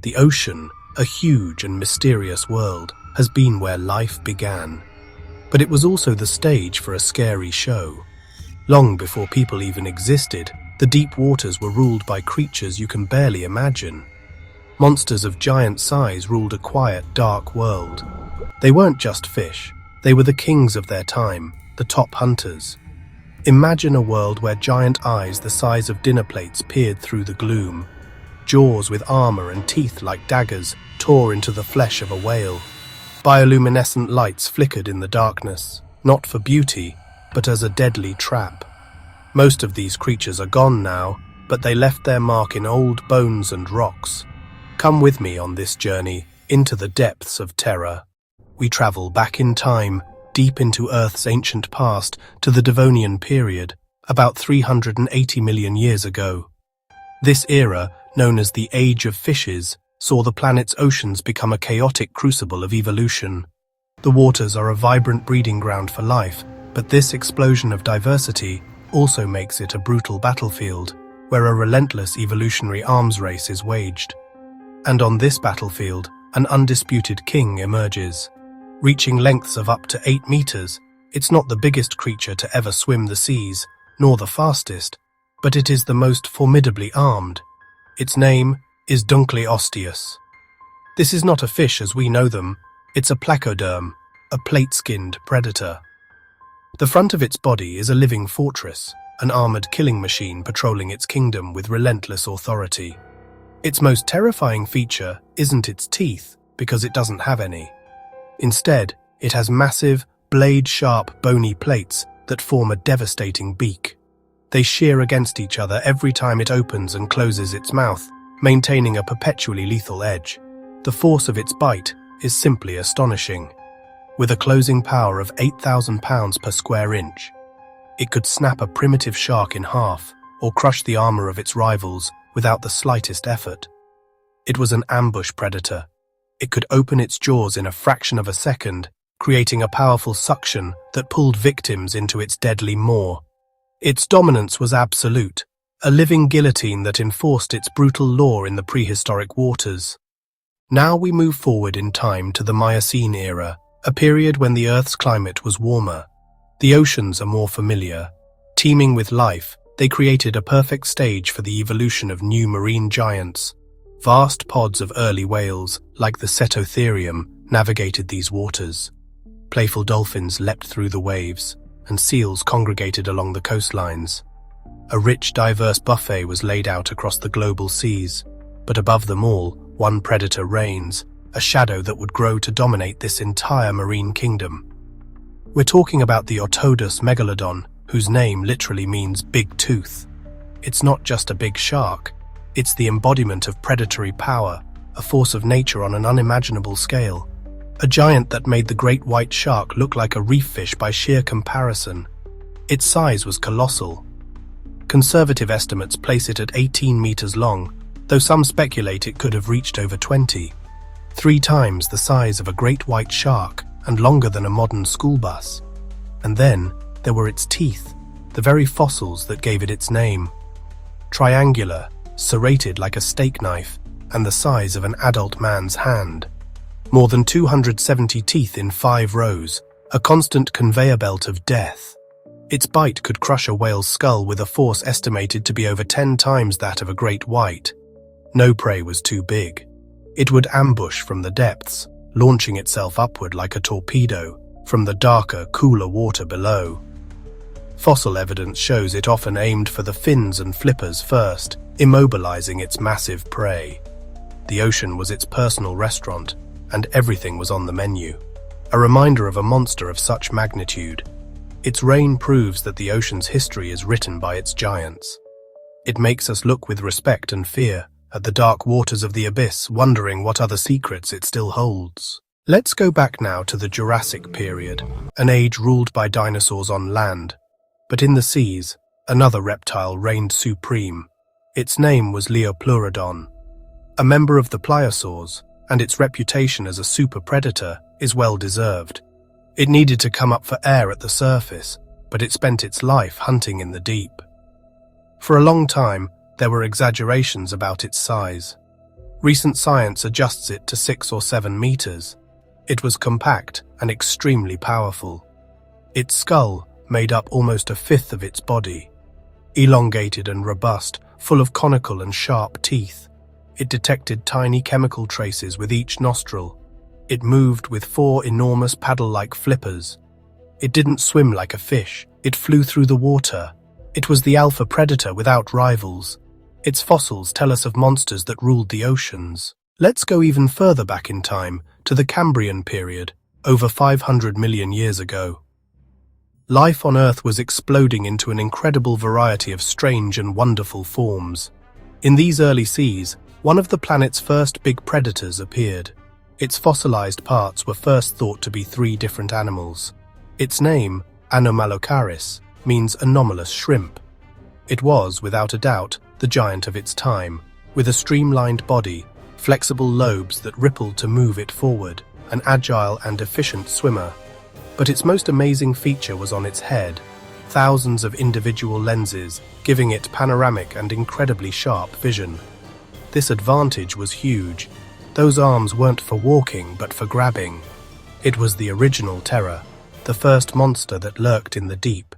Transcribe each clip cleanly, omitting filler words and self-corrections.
The ocean, a huge and mysterious world, has been where life began. But it was also the stage for a scary show. Long before people even existed, the deep waters were ruled by creatures you can barely imagine. Monsters of giant size ruled a quiet, dark world. They weren't just fish, they were the kings of their time, the top hunters. Imagine a world where giant eyes the size of dinner plates peered through the gloom. Jaws with armor and teeth like daggers tore into the flesh of a whale. Bioluminescent lights flickered in the darkness, not for beauty, but as a deadly trap. Most of these creatures are gone now, but they left their mark in old bones and rocks. Come with me on this journey into the depths of terror. We travel back in time, deep into Earth's ancient past, to the Devonian period, about 380 million years ago. This era, known as the Age of Fishes, saw the planet's oceans become a chaotic crucible of evolution. The waters are a vibrant breeding ground for life, but this explosion of diversity also makes it a brutal battlefield, where a relentless evolutionary arms race is waged. And on this battlefield, an undisputed king emerges. Reaching lengths of up to 8 meters, it's not the biggest creature to ever swim the seas, nor the fastest, but it is the most formidably armed. Its name is Dunkleosteus. This is not a fish as we know them, it's a placoderm, a plate-skinned predator. The front of its body is a living fortress, an armored killing machine patrolling its kingdom with relentless authority. Its most terrifying feature isn't its teeth, because it doesn't have any. Instead, it has massive, blade-sharp, bony plates that form a devastating beak. They shear against each other every time it opens and closes its mouth, maintaining a perpetually lethal edge. The force of its bite is simply astonishing. With a closing power of 8,000 pounds per square inch, it could snap a primitive shark in half or crush the armor of its rivals without the slightest effort. It was an ambush predator. It could open its jaws in a fraction of a second, creating a powerful suction that pulled victims into its deadly maw. Its dominance was absolute, a living guillotine that enforced its brutal law in the prehistoric waters. Now we move forward in time to the Miocene era, a period when the Earth's climate was warmer. The oceans are more familiar. Teeming with life, they created a perfect stage for the evolution of new marine giants. Vast pods of early whales, like the Cetotherium, navigated these waters. Playful dolphins leapt through the waves, and seals congregated along the coastlines. A rich, diverse buffet was laid out across the global seas, but above them all, one predator reigns, a shadow that would grow to dominate this entire marine kingdom. We're talking about the Otodus megalodon, whose name literally means big tooth. It's not just a big shark. It's the embodiment of predatory power, a force of nature on an unimaginable scale. A giant that made the great white shark look like a reef fish by sheer comparison. Its size was colossal. Conservative estimates place it at 18 meters long, though some speculate it could have reached over 20. 3 times the size of a great white shark and longer than a modern school bus. And then there were its teeth, the very fossils that gave it its name. Triangular, serrated like a steak knife, and the size of an adult man's hand. More than 270 teeth in 5 rows, a constant conveyor belt of death. Its bite could crush a whale's skull with a force estimated to be over 10 times that of a great white. No prey was too big. It would ambush from the depths, launching itself upward like a torpedo from the darker, cooler water below. Fossil evidence shows it often aimed for the fins and flippers first, immobilizing its massive prey. The ocean was its personal restaurant, and everything was on the menu. A reminder of a monster of such magnitude. Its reign proves that the ocean's history is written by its giants. It makes us look with respect and fear at the dark waters of the abyss, wondering what other secrets it still holds. Let's go back now to the Jurassic period, an age ruled by dinosaurs on land. But in the seas, another reptile reigned supreme. Its name was Liopleurodon. A member of the pliosaurs, and its reputation as a super predator is well deserved. It needed to come up for air at the surface, but it spent its life hunting in the deep. For a long time, there were exaggerations about its size. Recent science adjusts it to 6 or 7 meters. It was compact and extremely powerful. Its skull made up almost a fifth of its body. Elongated and robust, full of conical and sharp teeth. It detected tiny chemical traces with each nostril. It moved with 4 enormous paddle-like flippers. It didn't swim like a fish. It flew through the water. It was the alpha predator without rivals. Its fossils tell us of monsters that ruled the oceans. Let's go even further back in time, to the Cambrian period, over 500 million years ago. Life on Earth was exploding into an incredible variety of strange and wonderful forms. In these early seas, one of the planet's first big predators appeared. Its fossilized parts were first thought to be 3 different animals. Its name, Anomalocaris, means anomalous shrimp. It was, without a doubt, the giant of its time, with a streamlined body, flexible lobes that rippled to move it forward, an agile and efficient swimmer. But its most amazing feature was on its head, thousands of individual lenses, giving it panoramic and incredibly sharp vision. This advantage was huge. Those arms weren't for walking, but for grabbing. It was the original terror, the first monster that lurked in the deep.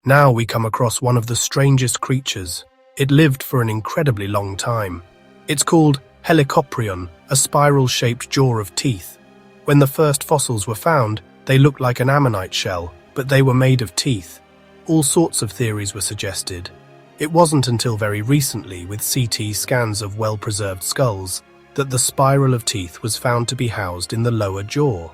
Now we come across one of the strangest creatures. It lived for an incredibly long time. It's called Helicoprion, a spiral-shaped jaw of teeth. When the first fossils were found, they looked like an ammonite shell, but they were made of teeth. All sorts of theories were suggested. It wasn't until very recently, with CT scans of well-preserved skulls, that the spiral of teeth was found to be housed in the lower jaw.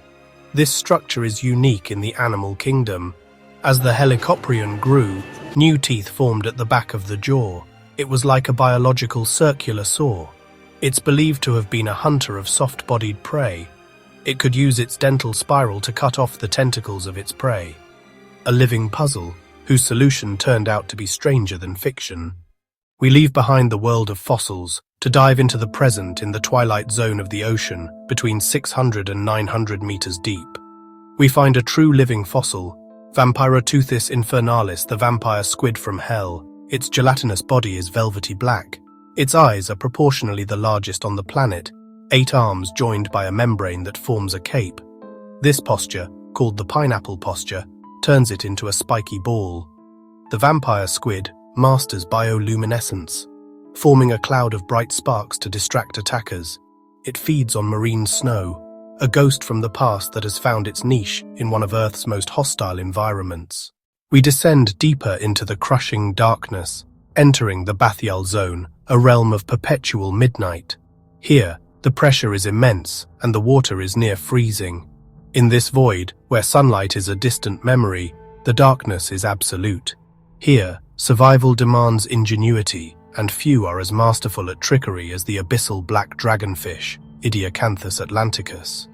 This structure is unique in the animal kingdom. As the Helicoprion grew, new teeth formed at the back of the jaw. It was like a biological circular saw. It's believed to have been a hunter of soft-bodied prey. It could use its dental spiral to cut off the tentacles of its prey. A living puzzle, whose solution turned out to be stranger than fiction. We leave behind the world of fossils to dive into the present in the twilight zone of the ocean, between 600 and 900 meters deep. We find a true living fossil, Vampiroteuthis infernalis, the vampire squid from hell. Its gelatinous body is velvety black. Its eyes are proportionally the largest on the planet, 8 arms joined by a membrane that forms a cape. This posture, called the pineapple posture, turns it into a spiky ball. The vampire squid masters bioluminescence, forming a cloud of bright sparks to distract attackers. It feeds on marine snow, a ghost from the past that has found its niche in one of Earth's most hostile environments. We descend deeper into the crushing darkness, entering the bathyal zone, a realm of perpetual midnight. Here, the pressure is immense and the water is near freezing. In this void, where sunlight is a distant memory, the darkness is absolute. Here, survival demands ingenuity, and few are as masterful at trickery as the abyssal black dragonfish, Idiocanthus atlanticus.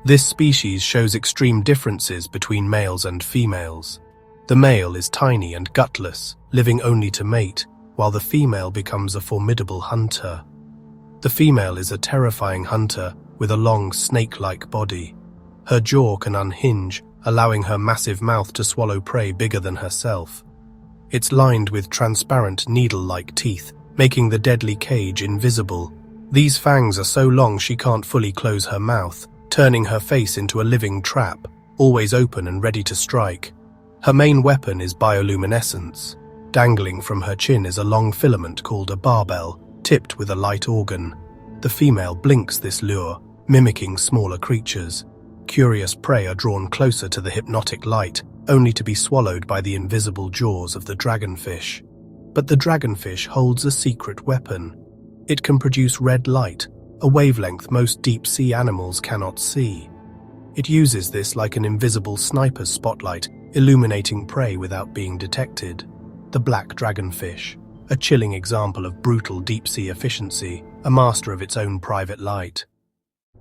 This species shows extreme differences between males and females. The male is tiny and gutless, living only to mate, while the female becomes a formidable hunter. The female is a terrifying hunter with a long snake-like body. Her jaw can unhinge, allowing her massive mouth to swallow prey bigger than herself. It's lined with transparent needle-like teeth, making the deadly cage invisible. These fangs are so long she can't fully close her mouth, turning her face into a living trap, always open and ready to strike. Her main weapon is bioluminescence. Dangling from her chin is a long filament called a barbel, tipped with a light organ. The female blinks this lure, mimicking smaller creatures. Curious prey are drawn closer to the hypnotic light, only to be swallowed by the invisible jaws of the dragonfish. But the dragonfish holds a secret weapon. It can produce red light, a wavelength most deep-sea animals cannot see. It uses this like an invisible sniper's spotlight, illuminating prey without being detected. The black dragonfish, a chilling example of brutal deep-sea efficiency, a master of its own private light.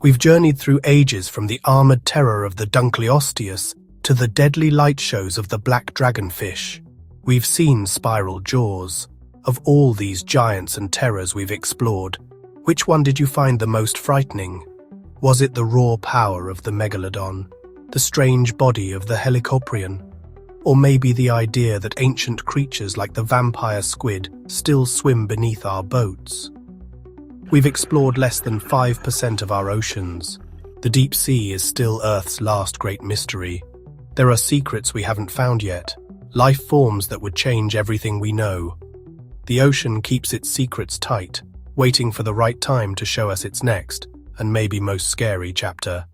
We've journeyed through ages from the armored terror of the Dunkleosteus to the deadly light shows of the black dragonfish. We've seen spiral jaws. Of all these giants and terrors we've explored, which one did you find the most frightening? Was it the raw power of the megalodon, the strange body of the Helicoprion, or maybe the idea that ancient creatures like the vampire squid still swim beneath our boats? We've explored less than 5% of our oceans. The deep sea is still Earth's last great mystery. There are secrets we haven't found yet, life forms that would change everything we know. The ocean keeps its secrets tight, waiting for the right time to show us its next, and maybe most scary chapter.